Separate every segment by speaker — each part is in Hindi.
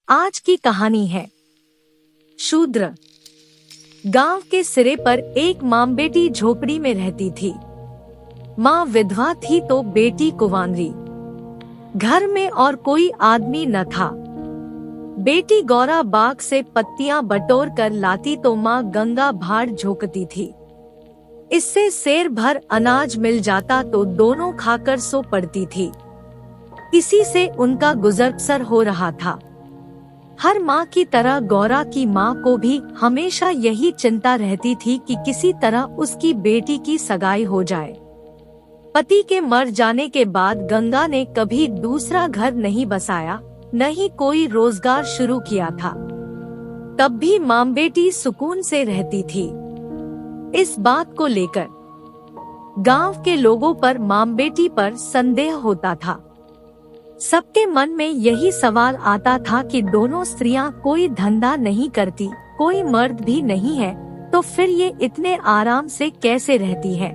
Speaker 1: आज की कहानी है शूद्र। गांव के सिरे पर एक माँ बेटी झोपड़ी में रहती थी। माँ विधवा थी तो बेटी कुंवारी। घर में और कोई आदमी न था। बेटी गौरा बाग से पत्तियां बटोर कर लाती तो माँ गंगा भाड़ झोंकती थी। इससे सेर भर अनाज मिल जाता तो दोनों खाकर सो पड़ती थी। इसी से उनका गुजर बसर हो रहा था। हर माँ की तरह गौरा की माँ को भी हमेशा यही चिंता रहती थी कि किसी तरह उसकी बेटी की सगाई हो जाए। पति के मर जाने के बाद गंगा ने कभी दूसरा घर नहीं बसाया, न ही कोई रोजगार शुरू किया था। तब भी माँ बेटी सुकून से रहती थी। इस बात को लेकर गांव के लोगों पर माँ बेटी पर संदेह होता था। सबके मन में यही सवाल आता था कि दोनों स्त्रियां कोई धंधा नहीं करती, कोई मर्द भी नहीं है, तो फिर ये इतने आराम से कैसे रहती है।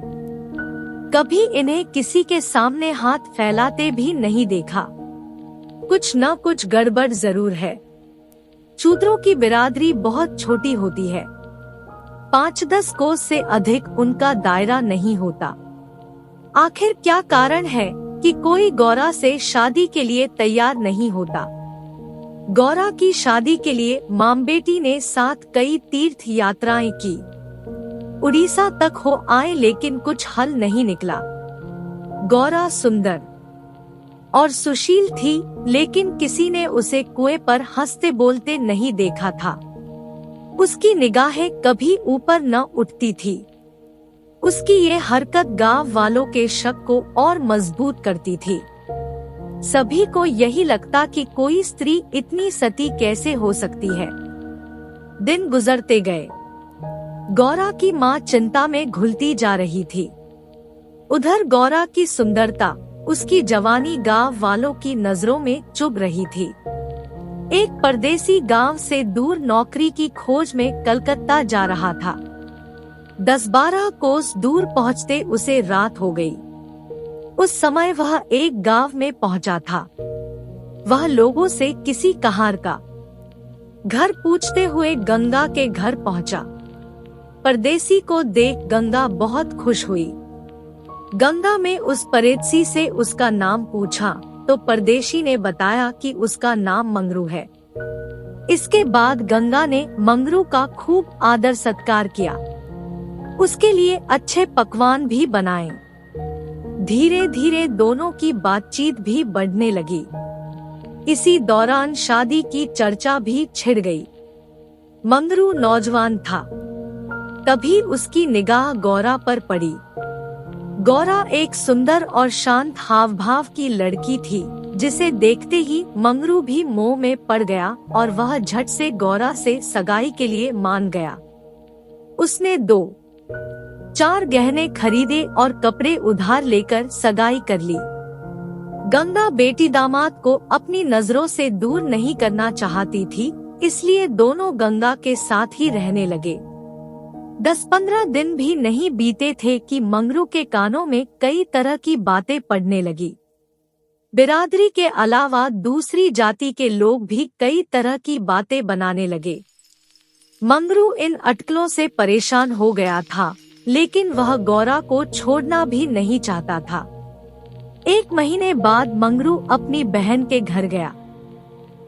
Speaker 1: कभी इन्हें किसी के सामने हाथ फैलाते भी नहीं देखा। कुछ न कुछ गड़बड़ जरूर है। शूद्रों की बिरादरी बहुत छोटी होती है। 5-10 कोस से अधिक उनका दायरा नहीं होता। आखिर क्या कारण है कि कोई गौरा से शादी के लिए तैयार नहीं होता। गौरा की शादी के लिए माँ बेटी ने साथ कई तीर्थ यात्राएं की। उड़ीसा तक हो आए लेकिन कुछ हल नहीं निकला। गौरा सुंदर और सुशील थी, लेकिन किसी ने उसे कुएं पर हंसते बोलते नहीं देखा था। उसकी निगाहें कभी ऊपर न उठती थी। उसकी ये हरकत गांव वालों के शक को और मजबूत करती थी। सभी को यही लगता कि कोई स्त्री इतनी सती कैसे हो सकती है। दिन गुजरते गए। गौरा की माँ चिंता में घुलती जा रही थी। उधर गौरा की सुंदरता, उसकी जवानी गांव वालों की नजरों में चुभ रही थी। एक परदेसी गांव से दूर नौकरी की खोज में कलकत्ता जा रहा था। 10-12 कोस दूर पहुँचते उसे रात हो गई। उस समय वह एक गांव में पहुंचा था। वह लोगों से किसी कहार का घर पूछते हुए गंगा के घर पहुंचा। परदेसी को देख गंगा बहुत खुश हुई। गंगा में उस परदेसी से उसका नाम पूछा तो परदेशी ने बताया कि उसका नाम मंगरू है। इसके बाद गंगा ने मंगरू का खूब आदर सत्कार किया। उसके लिए अच्छे पकवान भी बनाए। धीरे धीरे दोनों की बातचीत भी बढ़ने लगी। इसी दौरान शादी की चर्चा भी छिड़ गई। मंगरू नौजवान था। तभी उसकी निगाह गौरा पर पड़ी। गौरा एक सुंदर और शांत हाव भाव की लड़की थी, जिसे देखते ही मंगरू भी मोह में पड़ गया और वह झट से गौरा से सगाई के लिए मान गया। उसने 2-4 गहने खरीदे और कपड़े उधार लेकर सगाई कर ली। गंगा बेटी दामाद को अपनी नजरों से दूर नहीं करना चाहती थी, इसलिए दोनों गंगा के साथ ही रहने लगे। 10-15 दिन भी नहीं बीते थे कि मंगरू के कानों में कई तरह की बातें पड़ने लगी। बिरादरी के अलावा दूसरी जाति के लोग भी कई तरह की बातें बनाने लगे। मंगरू इन अटकलों से परेशान हो गया था, लेकिन वह गौरा को छोड़ना भी नहीं चाहता था। 1 महीने बाद मंगरू अपनी बहन के घर गया।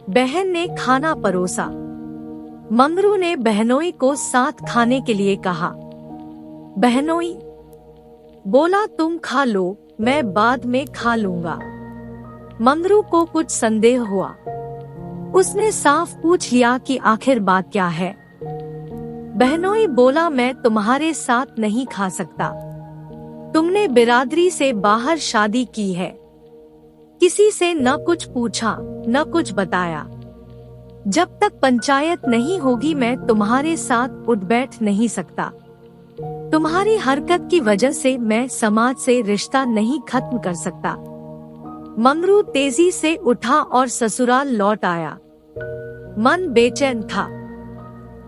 Speaker 1: बहन ने खाना परोसा। मंगरू ने बहनोई को साथ खाने के लिए कहा। बहनोई बोला, तुम खा लो, मैं बाद में खा लूंगा। मंगरू को कुछ संदेह हुआ। उसने साफ पूछ लिया कि आखिर बात क्या है। बहनोई बोला, मैं तुम्हारे साथ नहीं खा सकता। तुमने बिरादरी से बाहर शादी की है। किसी से न कुछ पूछा न कुछ बताया। जब तक पंचायत नहीं होगी मैं तुम्हारे साथ उठ बैठ नहीं सकता। तुम्हारी हरकत की वजह से मैं समाज से रिश्ता नहीं खत्म कर सकता। मंगरू तेजी से उठा और ससुराल लौट आया। मन बेचैन था।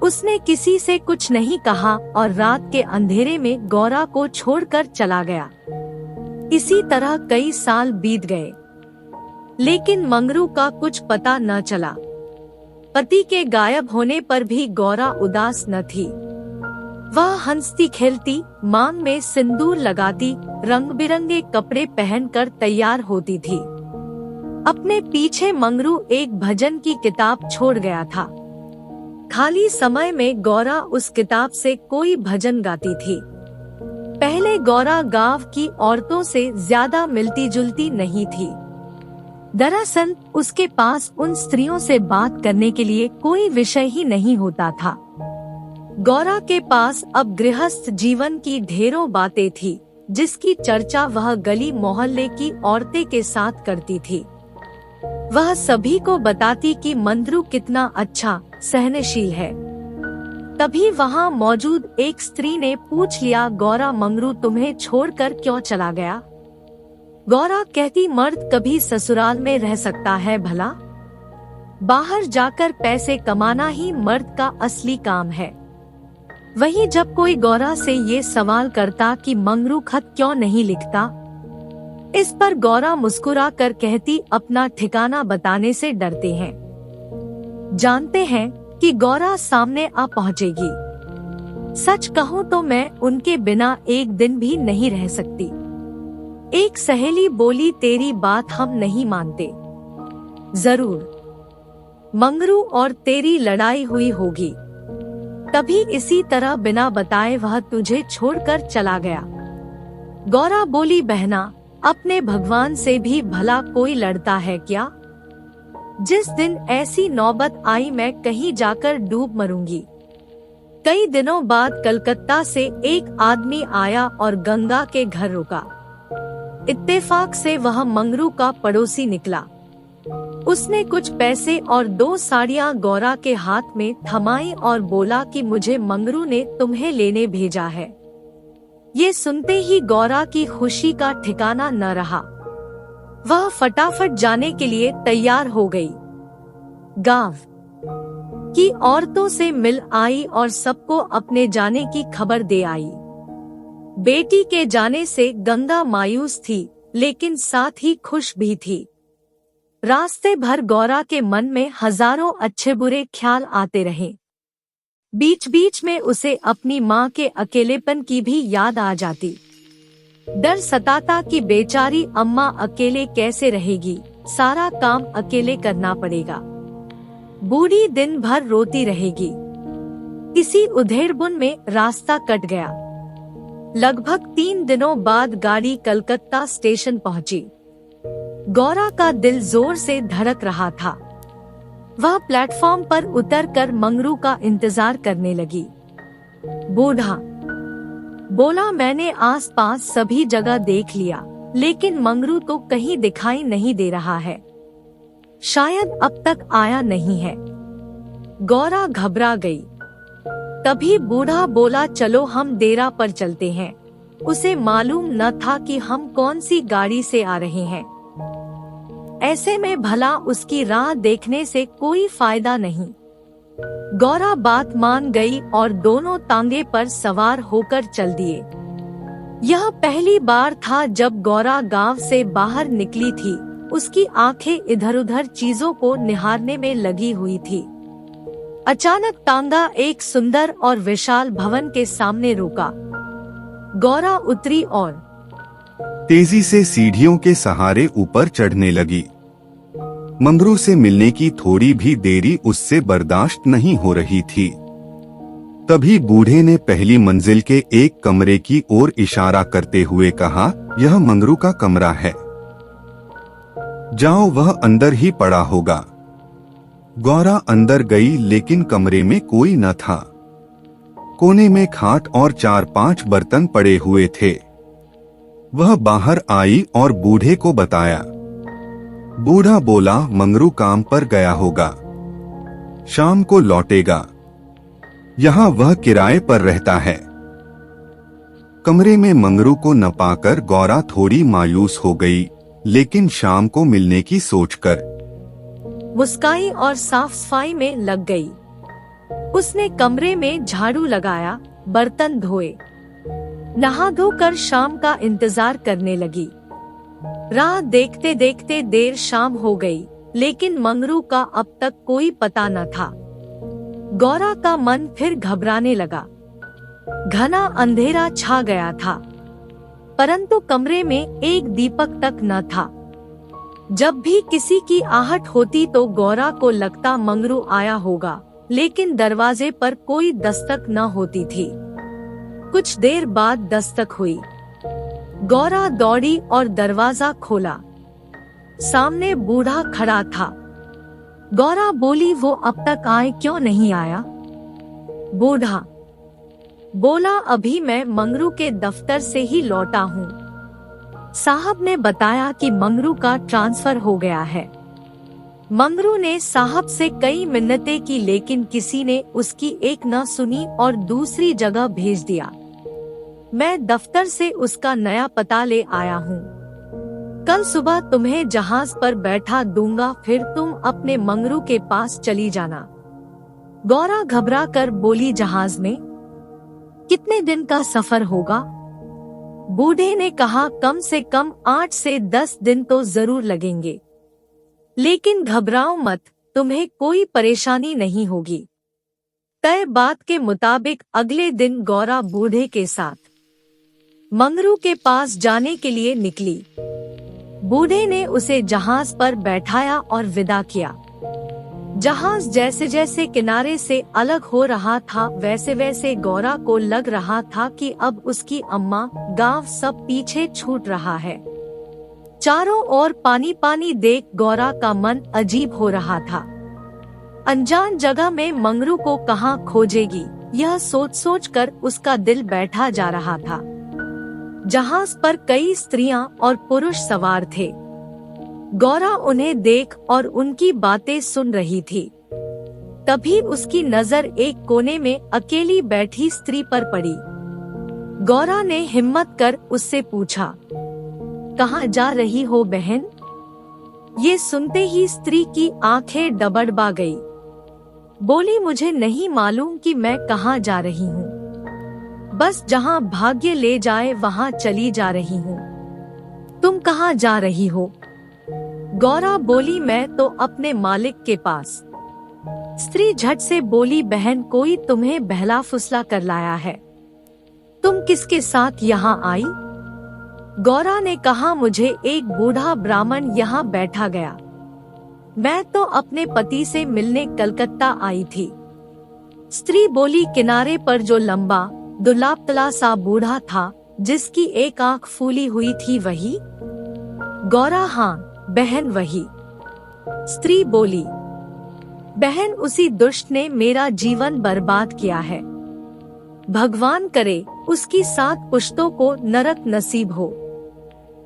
Speaker 1: उसने किसी से कुछ नहीं कहा और रात के अंधेरे में गौरा को छोड़कर चला गया। इसी तरह कई साल बीत गए, लेकिन मंगरू का कुछ पता न चला। पति के गायब होने पर भी गौरा उदास न थी। वह हंसती खेलती, मांग में सिंदूर लगाती, रंग बिरंगे कपड़े पहनकर तैयार होती थी। अपने पीछे मंगरू एक भजन की किताब छोड़ गया था। खाली समय में गौरा उस किताब से कोई भजन गाती थी। पहले गौरा गांव की औरतों से ज्यादा मिलती जुलती नहीं थी। दरअसल उसके पास उन स्त्रियों से बात करने के लिए कोई विषय ही नहीं होता था। गौरा के पास अब गृहस्थ जीवन की ढेरों बातें थी, जिसकी चर्चा वह गली मोहल्ले की औरतें के साथ करती थी। वह सभी को बताती कि मंद्रू कितना अच्छा सहनशील है। तभी वहाँ मौजूद एक स्त्री ने पूछ लिया, गौरा मंगरू तुम्हें छोड़कर क्यों चला गया? गौरा कहती, मर्द कभी ससुराल में रह सकता है भला? बाहर जाकर पैसे कमाना ही मर्द का असली काम है। वहीं जब कोई गौरा से ये सवाल करता कि मंगरू खत क्यों नहीं लिखता, इस पर गौरा मुस्कुरा कर कहती, अपना ठिकाना बताने से डरते हैं। जानते हैं कि गौरा सामने आ पहुँचेगी। सच कहूँ तो मैं उनके बिना एक दिन भी नहीं रह सकती। एक सहेली बोली, तेरी बात हम नहीं मानते। जरूर मंगरू और तेरी लड़ाई हुई होगी, तभी इसी तरह बिना बताए वह तुझे छोड़कर चला गया। गौरा बोली, बहना अपने भगवान से भी भला कोई लड़ता है क्या? जिस दिन ऐसी नौबत आई मैं कहीं जाकर डूब मरूंगी। कई दिनों बाद कलकत्ता से एक आदमी आया और गंगा के घर रुका। इत्तेफाक से वह मंगरू का पड़ोसी निकला। उसने कुछ पैसे और 2 साड़ियाँ गौरा के हाथ में थमाई और बोला कि मुझे मंगरू ने तुम्हें लेने भेजा है। ये सुनते ही गौरा की खुशी का ठिकाना न रहा। वह फटाफट जाने के लिए तैयार हो गई। गांव की औरतों से मिल आई और सबको अपने जाने की खबर दे आई। बेटी के जाने से गंगा मायूस थी, लेकिन साथ ही खुश भी थी। रास्ते भर गौरा के मन में हजारों अच्छे बुरे ख्याल आते रहे। बीच बीच में उसे अपनी माँ के अकेलेपन की भी याद आ जाती। डर सताता कि बेचारी अम्मा अकेले कैसे रहेगी, सारा काम अकेले करना पड़ेगा। बूढ़ी दिन भर रोती रहेगी। इसी उधेड़बुन में रास्ता कट गया। लगभग 3 दिनों बाद गाड़ी कलकत्ता स्टेशन पहुंची। गौरा का दिल जोर से धड़क रहा था। वह प्लेटफॉर्म पर उतरकर मंगरू का इंतजार करने लगी। बूढ़ा बोला, मैंने आसपास सभी जगह देख लिया, लेकिन मंगरू तो कहीं दिखाई नहीं दे रहा है। शायद अब तक आया नहीं है। गौरा घबरा गई। तभी बूढ़ा बोला, चलो हम डेरा पर चलते हैं। उसे मालूम न था कि हम कौन सी गाड़ी से आ रहे हैं। ऐसे में भला उसकी राह देखने से कोई फायदा नहीं। गौरा बात मान गई और दोनों तांगे पर सवार होकर चल दिए। यह पहली बार था जब गौरा गांव से बाहर निकली थी। उसकी आंखें इधर-उधर चीजों को निहारने में लगी हुई थी। अचानक तांगा एक सुंदर और विशाल भवन के सामने रुका। गौरा उतरी और
Speaker 2: तेजी से सीढ़ियों के सहारे ऊपर चढ़ने लगी। मंगरू से मिलने की थोड़ी भी देरी उससे बर्दाश्त नहीं हो रही थी। तभी बूढ़े ने पहली मंजिल के एक कमरे की ओर इशारा करते हुए कहा, यह मंगरू का कमरा है, जाओ, वह अंदर ही पड़ा होगा। गौरा अंदर गई, लेकिन कमरे में कोई न था। कोने में खाट और 4-5 बर्तन पड़े हुए थे। वह बाहर आई और बूढ़े को बताया। बूढ़ा बोला, मंगरू काम पर गया होगा, शाम को लौटेगा। यहाँ वह किराए पर रहता है। कमरे में मंगरू को न पाकर गौरा थोड़ी मायूस हो गई, लेकिन शाम को मिलने की सोचकर
Speaker 1: मुस्काई और साफ सफाई में लग गई। उसने कमरे में झाड़ू लगाया, बर्तन धोए, नहा धोकर शाम का इंतजार करने लगी। राह देखते देखते देर शाम हो गई। लेकिन मंगरू का अब तक कोई पता न था। गौरा का मन फिर घबराने लगा। घना अंधेरा छा गया था, परंतु कमरे में एक दीपक तक न था। जब भी किसी की आहट होती तो गौरा को लगता मंगरू आया होगा, लेकिन दरवाजे पर कोई दस्तक न होती थी। कुछ देर बाद दस्तक हुई। गौरा दौड़ी और दरवाजा खोला। सामने बूढ़ा खड़ा था। गौरा बोली, वो अब तक आए क्यों नहीं आया? बूढ़ा बोला, अभी मैं मंगरू के दफ्तर से ही लौटा हूँ। साहब ने बताया कि मंगरू का ट्रांसफर हो गया है। मंगरू ने साहब से कई मिन्नतें की, लेकिन किसी ने उसकी एक न सुनी और दूसरी जगह भेज दिया। मैं दफ्तर से उसका नया पता ले आया हूँ। कल सुबह तुम्हें जहाज पर बैठा दूंगा, फिर तुम अपने मंगरू के पास चली जाना। गौरा घबरा कर बोली, जहाज में? कितने दिन का सफर होगा? बूढ़े ने कहा, कम से कम 8 से 10 दिन तो जरूर लगेंगे। लेकिन घबराओ मत, तुम्हें कोई परेशानी नहीं होगी। तय बात के मुताबिक अगले दिन गौरा बूढ़े के साथ मंगरू के पास जाने के लिए निकली। बूढ़े ने उसे जहाज पर बैठाया और विदा किया। जहाज जैसे जैसे किनारे से अलग हो रहा था, वैसे वैसे गौरा को लग रहा था कि अब उसकी अम्मा, गांव सब पीछे छूट रहा है। चारों ओर पानी पानी देख गौरा का मन अजीब हो रहा था। अनजान जगह में मंगरू को कहाँ खोजेगी, यह सोच सोच कर उसका दिल बैठा जा रहा था। जहाज पर कई स्त्रियां और पुरुष सवार थे। गौरा उन्हें देख और उनकी बातें सुन रही थी। तभी उसकी नजर एक कोने में अकेली बैठी स्त्री पर पड़ी। गौरा ने हिम्मत कर उससे पूछा, कहाँ जा रही हो बहन? ये सुनते ही स्त्री की आंखें डबडबा गई। बोली, मुझे नहीं मालूम कि मैं कहाँ जा रही हूँ। बस जहाँ भाग्य ले जाए वहाँ चली जा रही हूँ। तुम कहाँ जा रही हो? गौरा बोली, मैं तो अपने मालिक के पास। स्त्री झट से बोली, बहन, कोई तुम्हें बहला फुसला कर लाया है। तुम किसके साथ यहाँ आई? गौरा ने कहा, मुझे एक बूढ़ा ब्राह्मण यहाँ बैठा गया। मैं तो अपने पति से मिलने कलकत्ता आई थी। स्त्री बोली, किनारे पर जो लंबा दुबला सा बूढ़ा था, जिसकी एक आंख फूली हुई थी, वही? गौरा, हाँ बहन वही। स्त्री बोली, बहन, उसी दुष्ट ने मेरा जीवन बर्बाद किया है। भगवान करे उसकी 7 पुश्तों को नरक नसीब हो।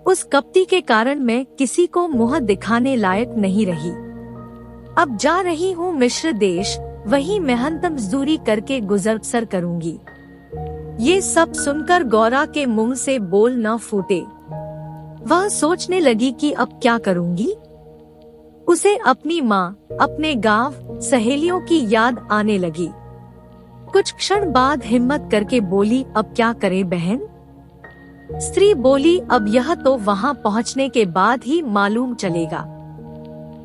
Speaker 1: उस कपटी के कारण मैं किसी को मुंह दिखाने लायक नहीं रही। अब जा रही हूँ मिस्र देश, वहीं मेहनत मजदूरी करके गुजर बसर करूंगी। ये सब सुनकर गौरा के मुंह से बोल न फूटे। वह सोचने लगी कि अब क्या करूंगी। उसे अपनी माँ, अपने गांव, सहेलियों की याद आने लगी। कुछ क्षण बाद हिम्मत करके बोली, अब क्या करे बहन? स्त्री बोली, अब यह तो वहाँ पहुँचने के बाद ही मालूम चलेगा।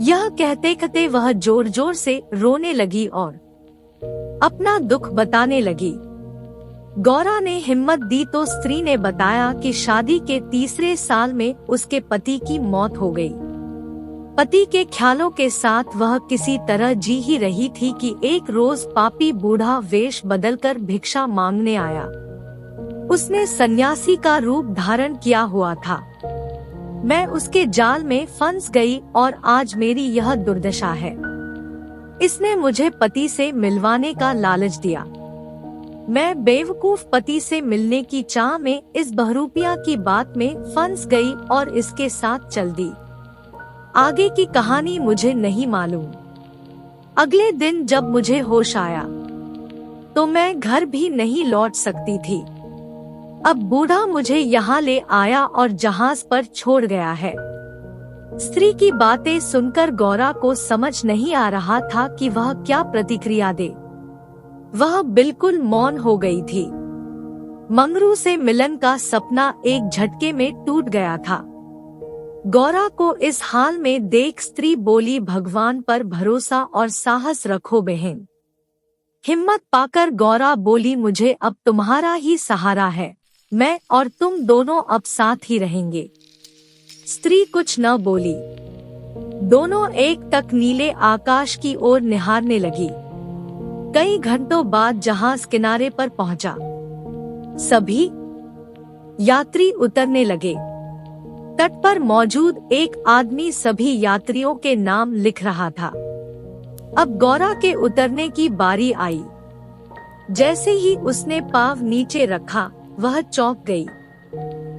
Speaker 1: यह कहते कहते वह जोर जोर से रोने लगी और अपना दुख बताने लगी। गौरा ने हिम्मत दी तो स्त्री ने बताया कि शादी के 3रे साल में उसके पति की मौत हो गई। पति के ख्यालों के साथ वह किसी तरह जी ही रही थी कि एक रोज पापी बूढ़ा वेश बदलकर भिक्षा मांगने आया। उसने सन्यासी का रूप धारण किया हुआ था। मैं उसके जाल में फंस गई और आज मेरी यह दुर्दशा है। इसने मुझे पति से मिलवाने का लालच दिया। मैं बेवकूफ पति से मिलने की चाह में इस बहरूपिया की बात में फंस गई और इसके साथ चल दी। आगे की कहानी मुझे नहीं मालूम। अगले दिन जब मुझे होश आया तो मैं घर भी नहीं लौट सकती थी। अब बूढ़ा मुझे यहाँ ले आया और जहाज पर छोड़ गया है। स्त्री की बातें सुनकर गौरा को समझ नहीं आ रहा था कि वह क्या प्रतिक्रिया दे। वह बिल्कुल मौन हो गई थी। मंगरू से मिलन का सपना एक झटके में टूट गया था। गौरा को इस हाल में देख स्त्री बोली, भगवान पर भरोसा और साहस रखो बहन। हिम्मत पाकर गौरा बोली, मुझे अब तुम्हारा ही सहारा है, मैं और तुम दोनों अब साथ ही रहेंगे। स्त्री कुछ न बोली। दोनों एक टक नीले आकाश की ओर निहारने लगी। कई घंटों बाद जहाज किनारे पर पहुंचा। सभी यात्री उतरने लगे। तट पर मौजूद एक आदमी सभी यात्रियों के नाम लिख रहा था। अब गौरा के उतरने की बारी आई। जैसे ही उसने पाँव नीचे रखा, वह चौंक गई।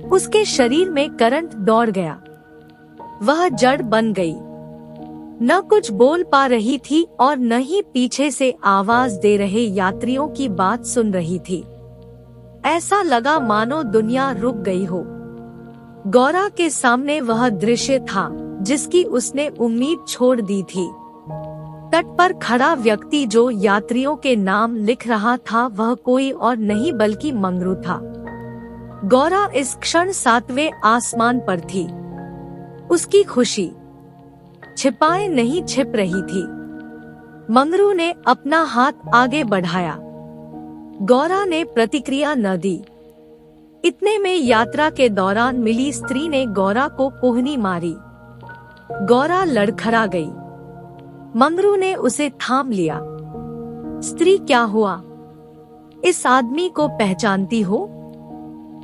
Speaker 1: उसके शरीर में करंट दौड़ गया। वह जड़ बन गई। न कुछ बोल पा रही थी और न ही पीछे से आवाज दे रहे यात्रियों की बात सुन रही थी। ऐसा लगा मानो दुनिया रुक गई हो। गौरा के सामने वह दृश्य था जिसकी उसने उम्मीद छोड़ दी थी। तट पर खड़ा व्यक्ति जो यात्रियों के नाम लिख रहा था, वह कोई और नहीं बल्कि मंगरू था। गौरा इस क्षण 7वें आसमान पर थी। उसकी खुशी छिपाए नहीं छिप रही थी। मंगरू ने अपना हाथ आगे बढ़ाया। गौरा ने प्रतिक्रिया न दी। इतने में यात्रा के दौरान मिली स्त्री ने गौरा को पोहनी मारी। गौरा लड़खड़ा गई। मंगरू ने उसे थाम लिया। स्त्री, क्या हुआ? इस आदमी को पहचानती हो?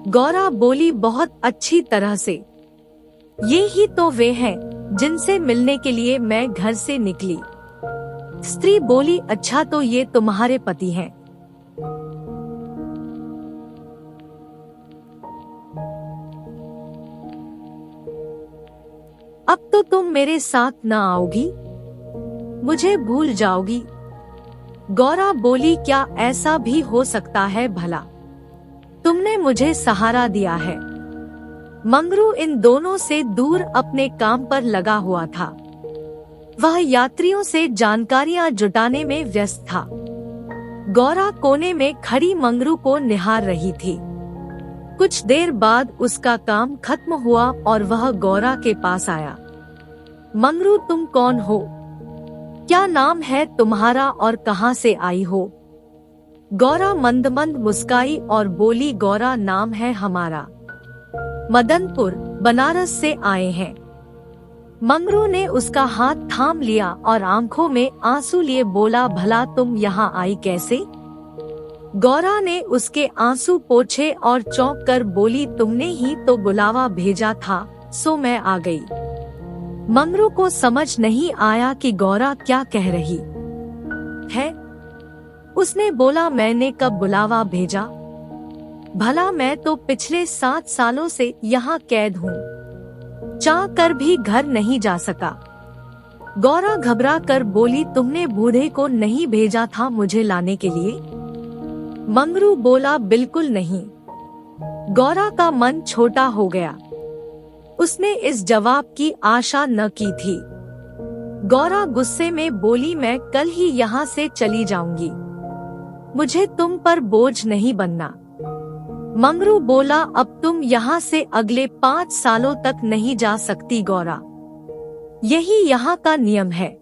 Speaker 1: गौरा बोली, बहुत अच्छी तरह से। ये ही तो वे हैं जिनसे मिलने के लिए मैं घर से निकली। स्त्री बोली, अच्छा तो ये तुम्हारे पति हैं। अब तो तुम मेरे साथ न आओगी, मुझे भूल जाओगी। गौरा बोली, क्या ऐसा भी हो सकता है भला? तुमने मुझे सहारा दिया है। मंगरू इन दोनों से दूर अपने काम पर लगा हुआ था। वह यात्रियों से जानकारियां जुटाने में व्यस्त था। गौरा कोने में खड़ी मंगरू को निहार रही थी। कुछ देर बाद उसका काम खत्म हुआ और वह गौरा के पास आया। मंगरू, तुम कौन हो? क्या नाम है तुम्हारा और कहां से आई हो? गौरा मंद मंद मुस्काई और बोली, गौरा नाम है हमारा, मदनपुर बनारस से आए हैं। मंगरू ने उसका हाथ थाम लिया और आंखों में आंसू लिए बोला, भला तुम यहाँ आई कैसे? गौरा ने उसके आंसू पोंछे और चौंक कर बोली, तुमने ही तो बुलावा भेजा था, सो मैं आ गई। मंगरू को समझ नहीं आया कि गौरा क्या कह रही है। उसने बोला, मैंने कब बुलावा भेजा? भला मैं तो पिछले 7 सालों से यहाँ कैद हूँ, चाह कर भी घर नहीं जा सका। गौरा घबरा कर बोली, तुमने बूढ़े को नहीं भेजा था मुझे लाने के लिए? मंगरू बोला, बिल्कुल नहीं। गौरा का मन छोटा हो गया। उसने इस जवाब की आशा न की थी। गौरा गुस्से में बोली, मैं कल ही यहाँ से चली जाऊंगी, मुझे तुम पर बोझ नहीं बनना। मंगरू बोला, अब तुम यहाँ से अगले 5 सालों तक नहीं जा सकती गौरा, यही यहाँ का नियम है।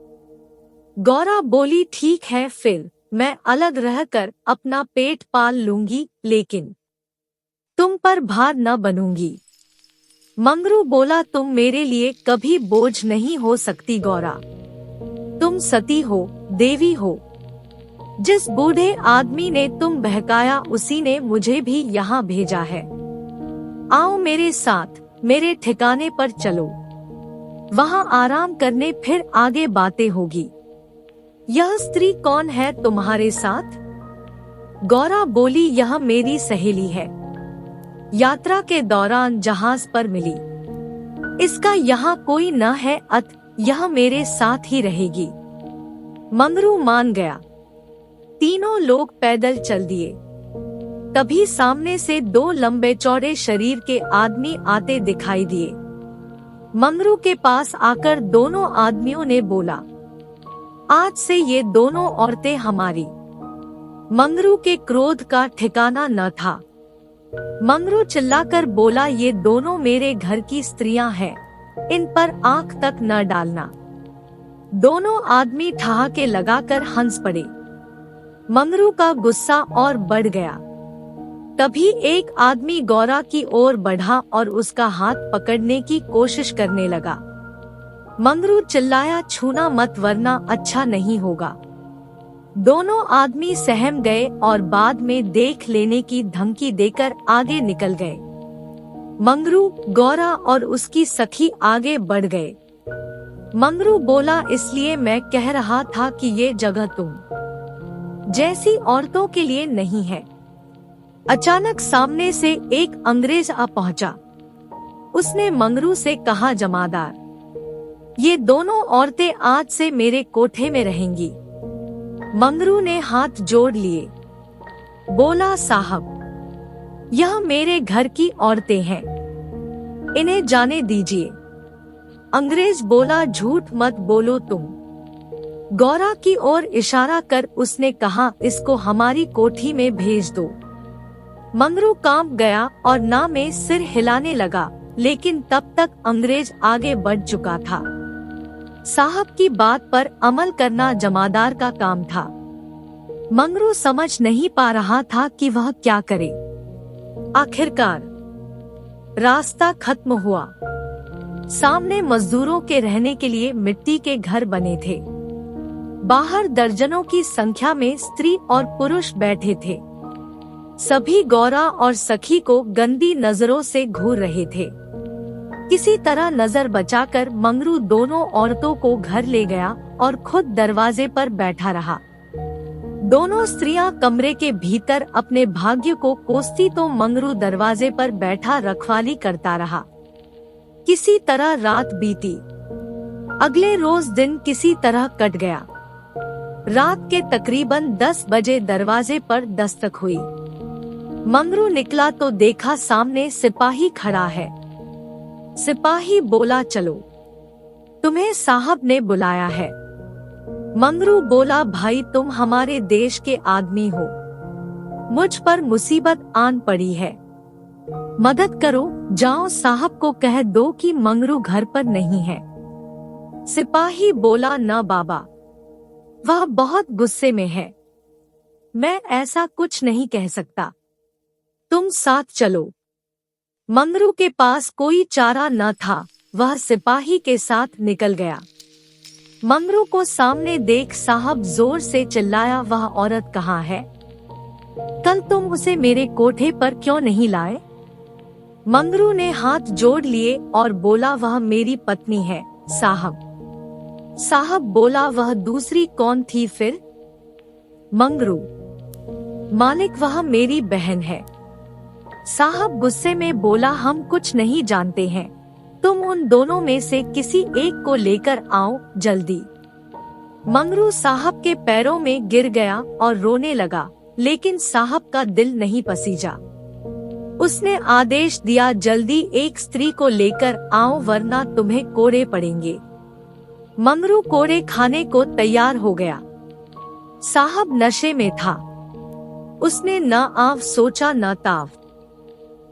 Speaker 1: गौरा बोली, ठीक है फिर मैं अलग रहकर अपना पेट पाल लूंगी, लेकिन तुम पर भार न बनूंगी। मंगरू बोला, तुम मेरे लिए कभी बोझ नहीं हो सकती गौरा, तुम सती हो, देवी हो। जिस बूढ़े आदमी ने तुम बहकाया उसी ने मुझे भी यहाँ भेजा है। आओ मेरे साथ, मेरे ठिकाने पर चलो, वहाँ आराम करने, फिर आगे बातें होगी। यह स्त्री कौन है तुम्हारे साथ? गौरा बोली, यह मेरी सहेली है, यात्रा के दौरान जहाज पर मिली। इसका यहाँ कोई न है, यह मेरे साथ ही रहेगी। मंगरू मान गया। तीनों लोग पैदल चल दिए। तभी सामने से 2 लंबे चौड़े शरीर के आदमी आते दिखाई दिए। मंगरू के पास आकर दोनों आदमियों ने बोला, आज से ये दोनों औरतें हमारी। मंगरू के क्रोध का ठिकाना न था। मंगरू चिल्लाकर बोला, ये दोनों मेरे घर की स्त्रियां हैं, इन पर आंख तक न डालना। दोनों आदमी ठहाके लगाकर हंस पड़े। मंगरू का गुस्सा और बढ़ गया। तभी एक आदमी गौरा की ओर बढ़ा और उसका हाथ पकड़ने की कोशिश करने लगा। मंगरू चिल्लाया, छूना मत वरना अच्छा नहीं होगा। दोनों आदमी सहम गए और बाद में देख लेने की धमकी देकर आगे निकल गए। मंगरू, गौरा और उसकी सखी आगे बढ़ गए। मंगरू बोला, इसलिए मैं कह रहा था कि ये जगह तुम जैसी औरतों के लिए नहीं है। अचानक सामने से एक अंग्रेज आ पहुंचा। उसने मंगरू से कहा, जमादार, ये दोनों औरतें आज से मेरे कोठे में रहेंगी। मंगरू ने हाथ जोड़ लिए। बोला, साहब, यह मेरे घर की औरतें हैं, इन्हें जाने दीजिए। अंग्रेज बोला, झूठ मत बोलो तुम। गौरा की ओर इशारा कर उसने कहा, इसको हमारी कोठी में भेज दो। मंगरू कांप गया और ना में सिर हिलाने लगा, लेकिन तब तक अंग्रेज आगे बढ़ चुका था। साहब की बात पर अमल करना जमादार का काम था। मंगरू समझ नहीं पा रहा था कि वह क्या करे। आखिरकार रास्ता खत्म हुआ। सामने मजदूरों के रहने के लिए मिट्टी के घर बने थे। बाहर दर्जनों की संख्या में स्त्री और पुरुष बैठे थे। सभी गौरा और सखी को गंदी नजरों से घूर रहे थे। किसी तरह नजर बचाकर मंगरू दोनों औरतों को घर ले गया और खुद दरवाजे पर बैठा रहा। दोनों स्त्रियां कमरे के भीतर अपने भाग्य को कोसती तो मंगरू दरवाजे पर बैठा रखवाली करता रहा। किसी तरह रात बीती। अगले रोज दिन किसी तरह कट गया। रात के तकरीबन 10 बजे दरवाजे पर दस्तक हुई। मंगरू निकला तो देखा सामने सिपाही खड़ा है। सिपाही बोला, चलो, तुम्हें साहब ने बुलाया है। मंगरू बोला, भाई तुम हमारे देश के आदमी हो, मुझ पर मुसीबत आन पड़ी है, मदद करो। जाओ साहब को कह दो कि मंगरू घर पर नहीं है। सिपाही बोला, न बाबा, वह बहुत गुस्से में है, मैं ऐसा कुछ नहीं कह सकता, तुम साथ चलो। मंगरू के पास कोई चारा न था, वह सिपाही के साथ निकल गया। मंगरू को सामने देख साहब जोर से चिल्लाया, वह औरत कहाँ है? कल तुम उसे मेरे कोठे पर क्यों नहीं लाए? मंगरू ने हाथ जोड़ लिए और बोला, वह मेरी पत्नी है साहब। साहब बोला, वह दूसरी कौन थी फिर? मंगरू, मालिक, वह मेरी बहन है। साहब गुस्से में बोला, हम कुछ नहीं जानते हैं, तुम उन दोनों में से किसी एक को लेकर आओ जल्दी। मंगरू साहब के पैरों में गिर गया और रोने लगा, लेकिन साहब का दिल नहीं पसीजा। उसने आदेश दिया, जल्दी एक स्त्री को लेकर आओ वरना तुम्हें कोड़े पड़ेंगे। मंगरू कोड़े खाने को तैयार हो गया। साहब नशे में था। उसने न आव सोचा न ताव।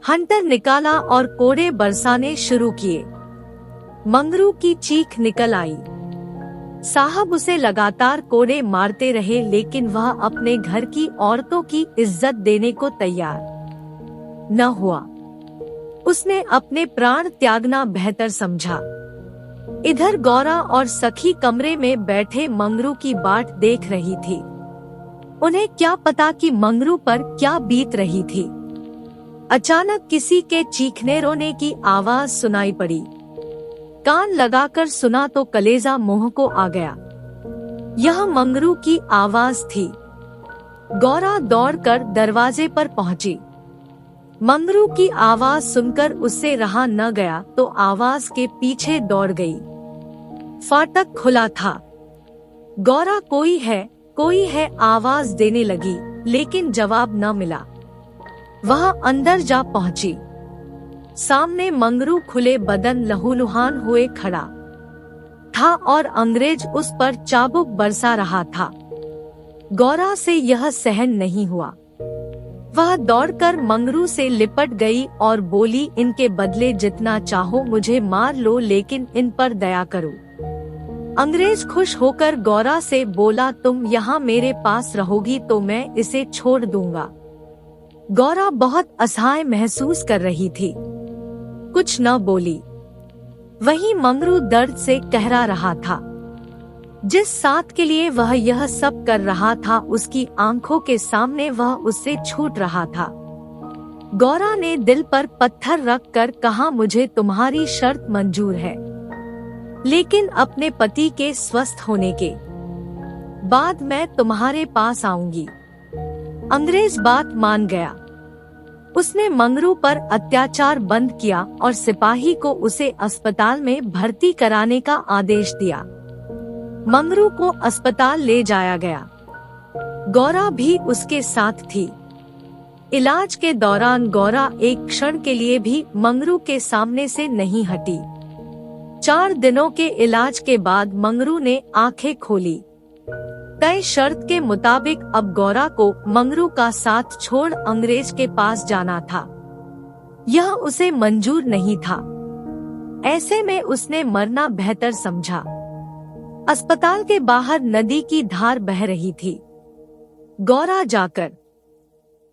Speaker 1: हंटर निकाला और कोड़े बरसाने शुरू किए। मंगरू की चीख निकल आई। साहब उसे लगातार कोड़े मारते रहे, लेकिन वह अपने घर की औरतों की इज्जत देने को तैयार न हुआ। उसने अपने प्राण त्यागना बेहतर समझा। इधर गौरा और सखी कमरे में बैठे मंगरू की बाट देख रही थी। उन्हें क्या पता कि मंगरू पर क्या बीत रही थी। अचानक किसी के चीखने रोने की आवाज सुनाई पड़ी। कान लगाकर सुना तो कलेजा मुंह को आ गया। यह मंगरू की आवाज थी। गौरा दौड़कर दरवाजे पर पहुंची। मंगरू की आवाज सुनकर उससे रहा न गया तो आवाज के पीछे दौड़ गई। फाटक खुला था। गौरा कोई है आवाज देने लगी, लेकिन जवाब न मिला। वह अंदर जा पहुंची। सामने मंगरू खुले बदन लहूलुहान हुए खड़ा था और अंग्रेज उस पर चाबुक बरसा रहा था। गौरा से यह सहन नहीं हुआ। वह दौड़कर मंगरू से लिपट गई और बोली, इनके बदले जितना चाहो मुझे मार लो, लेकिन इन पर दया करो। अंग्रेज खुश होकर गौरा से बोला, तुम यहाँ मेरे पास रहोगी तो मैं इसे छोड़ दूंगा। गौरा बहुत असहाय महसूस कर रही थी, कुछ न बोली। वहीं मंगरू दर्द से कहरा रहा था। जिस साथ के लिए वह यह सब कर रहा था, उसकी आंखों के सामने वह उससे छूट रहा था। गौरा ने दिल पर पत्थर रख कर कहा, मुझे तुम्हारी शर्त मंजूर है, लेकिन अपने पति के स्वस्थ होने के बाद मैं तुम्हारे पास आऊंगी। अंग्रेज बात मान गया। उसने मंगरू पर अत्याचार बंद किया और सिपाही को उसे अस्पताल में भर्ती कराने का आदेश दिया। मंगरू को अस्पताल ले जाया गया। गौरा भी उसके साथ थी। इलाज के दौरान गौरा एक क्षण के लिए भी मंगरू के सामने से नहीं हटी। 4 दिनों के इलाज के बाद मंगरू ने आंखें खोली। तय शर्त के मुताबिक अब गौरा को मंगरू का साथ छोड़ अंग्रेज के पास जाना था। यह उसे मंजूर नहीं था। ऐसे में उसने मरना बेहतर समझा। अस्पताल के बाहर नदी की धार बह रही थी। गौरा जाकर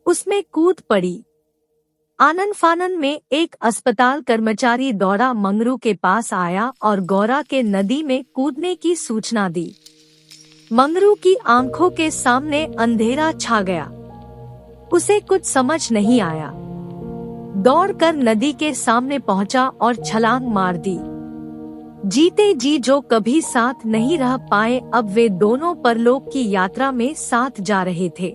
Speaker 1: उसमें कूद पड़ी। आनन फानन में एक अस्पताल कर्मचारी दौड़ा मंगरू के पास आया और गौरा के नदी में कूदने की सूचना दी। मंगरू की आंखों के सामने अंधेरा छा गया। उसे कुछ समझ नहीं आया। दौड़कर नदी के सामने पहुंचा और छलांग मार दी। जीते जी जो कभी साथ नहीं रह पाए, अब वे दोनों परलोक की यात्रा में साथ जा रहे थे।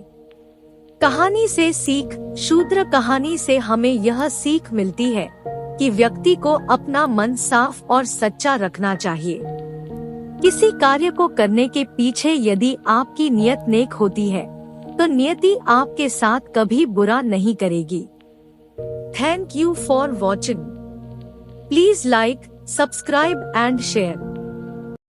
Speaker 1: कहानी से सीख। शूद्र कहानी से हमें यह सीख मिलती है कि व्यक्ति को अपना मन साफ और सच्चा रखना चाहिए। किसी कार्य को करने के पीछे यदि आपकी नियत नेक होती है तो नियति आपके साथ कभी बुरा नहीं करेगी। Thank you for watching. Please like, subscribe and share.